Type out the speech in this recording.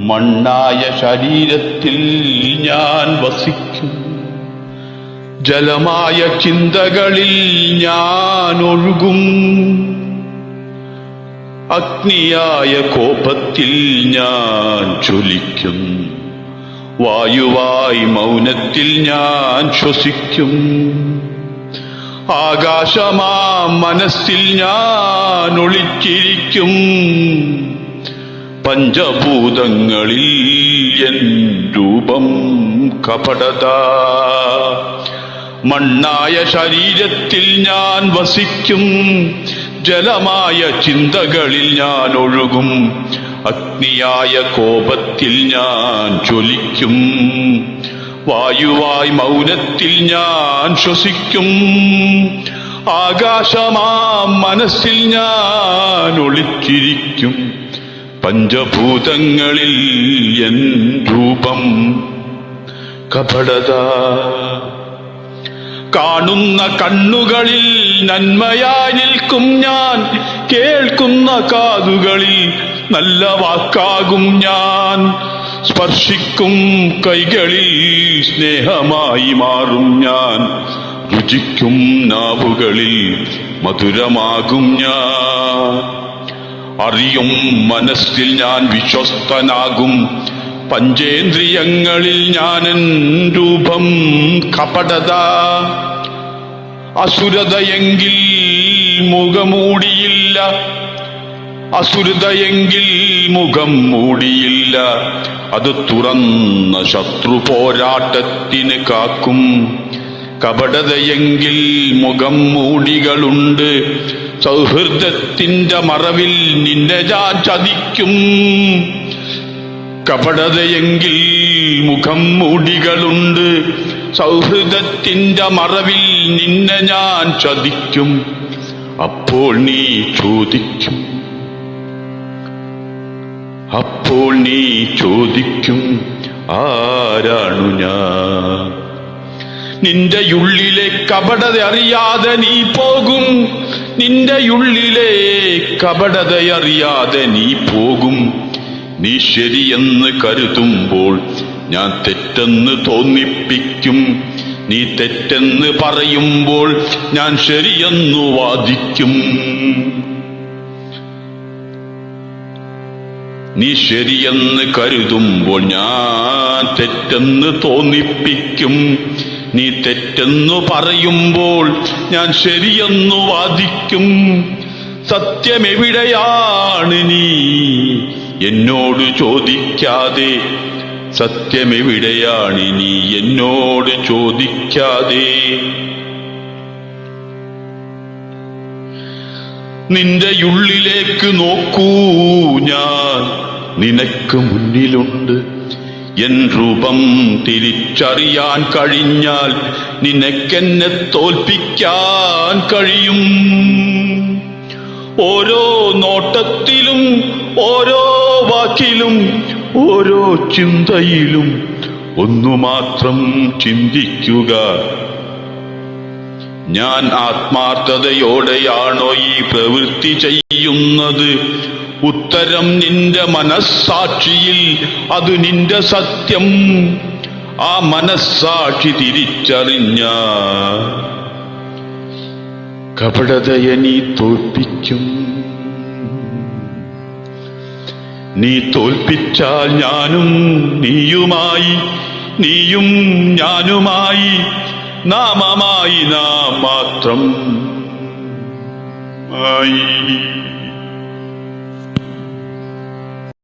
മണ്ണായ ശരീരത്തിൽ ഞാൻ വസിക്കും, ജലമായ ചിന്തകളിൽ ഞാൻ ഒഴുകും, അഗ്നിയായ കോപത്തിൽ ഞാൻ ജ്വലിക്കും, വായുവായി മൗനത്തിൽ ഞാൻ ശ്വസിക്കും, ആകാശമാം മനസ്സിൽ ഞാൻ ഒളിച്ചിരിക്കും, പഞ്ചഭൂതങ്ങളിൽ എൻ രൂപം കപടത. മണ്ണായ ശരീരത്തിൽ ഞാൻ വസിക്കും, ജലമായ ചിന്തകളിൽ ഞാൻ ഒഴുകും, അഗ്നിയായ കോപത്തിൽ ഞാൻ ജ്വലിക്കും, വായുവായി മൗനത്തിൽ ഞാൻ ശ്വസിക്കും, ആകാശമാം മനസ്സിൽ ഞാൻ ഒളിച്ചിരിക്കും, പഞ്ചഭൂതങ്ങളിൽ എൻ രൂപം കപടത. കാണുന്ന കണ്ണുകളിൽ നന്മയായി നിൽക്കും ഞാൻ, കേൾക്കുന്ന കാതുകളിൽ നല്ല വാക്കാകും ഞാൻ, സ്പർശിക്കും കൈകളിൽ സ്നേഹമായി മാറും ഞാൻ, രുചിക്കും നാവുകളിൽ മധുരമാകും ഞാൻ, അറിയും മനസ്സിൽ ഞാൻ വിശ്വസ്തനാകും, പഞ്ചേന്ദ്രിയങ്ങളിൽ ഞാനൻ രൂപം കപടത. അസുരതയെങ്കിൽ മുഖമൂടിയില്ല, അസുരതയെങ്കിൽ മുഖം മൂടിയില്ല, അത് തുറന്ന ശത്രു പോരാട്ടത്തിന് കാക്കും. കപടതയെങ്കിൽ മുഖം മൂടികളുണ്ട്, സൗഹൃദത്തിന്റെ മറവിൽ നിന്നെ ഞാൻ ചതിക്കും. കപടതയെങ്കിൽ മുഖം മൂടികളുണ്ട്, സൗഹൃദത്തിന്റെ മറവിൽ നിന്നെ ഞാൻ ചതിക്കും. അപ്പോൾ നീ ചോദിക്കും, അപ്പോൾ നീ ചോദിക്കും, ആരാണു ഞാൻ? നിന്റെ ഉള്ളിലെ കപടത അറിയാതെ നീ പോകും, നിന്റെ ഉള്ളിലെ കപടത അറിയാതെ നീ പോകും. നീ ശരിയെന്ന് കരുതുമ്പോൾ ഞാൻ തെറ്റെന്ന് തോന്നിപ്പിക്കും, നീ തെറ്റെന്ന് പറയുമ്പോൾ ഞാൻ ശരിയെന്നു വാദിക്കും. നീ ശരിയെന്ന് കരുതുമ്പോൾ ഞാൻ തെറ്റെന്ന് തോന്നിപ്പിക്കും, നീ തെറ്റെന്നു പറയുമ്പോൾ ഞാൻ ശരിയെന്നു വാദിക്കും. സത്യമെവിടെയാണ് നീ എന്നോട് ചോദിക്കാതെ, സത്യമെവിടെയാണ് നീ എന്നോട് ചോദിക്കാതെ. നിന്റെ ഉള്ളിലേക്ക് നോക്കൂ, ഞാൻ നിനക്ക് മുന്നിലുണ്ട്. എൻ രൂപം തിരിച്ചറിയാൻ കഴിഞ്ഞാൽ നിനക്കെന്നെ തോൽപ്പിക്കാൻ കഴിയും. ഓരോ നോട്ടത്തിലും, ഓരോ വാക്കിലും, ഓരോ ചിന്തയിലും ഒന്നു മാത്രം ചിന്തിക്കുക, ഞാൻ ആത്മാർത്ഥതയോടെയാണോ ഈ പ്രവൃത്തി ചെയ്യുന്നത്? ഉത്തരം നിന്റെ മനസ്സാക്ഷിയിൽ, അത് നിന്റെ സത്യം. ആ മനസ്സാക്ഷി തിരിച്ചറിഞ്ഞ കപടതയെ നീ തോൽപ്പിക്കും. നീ തോൽപ്പിച്ചാൽ ഞാനും നീയുമായി, നീയും ഞാനുമായി, നാമമായി നാം മാത്രം ആയി.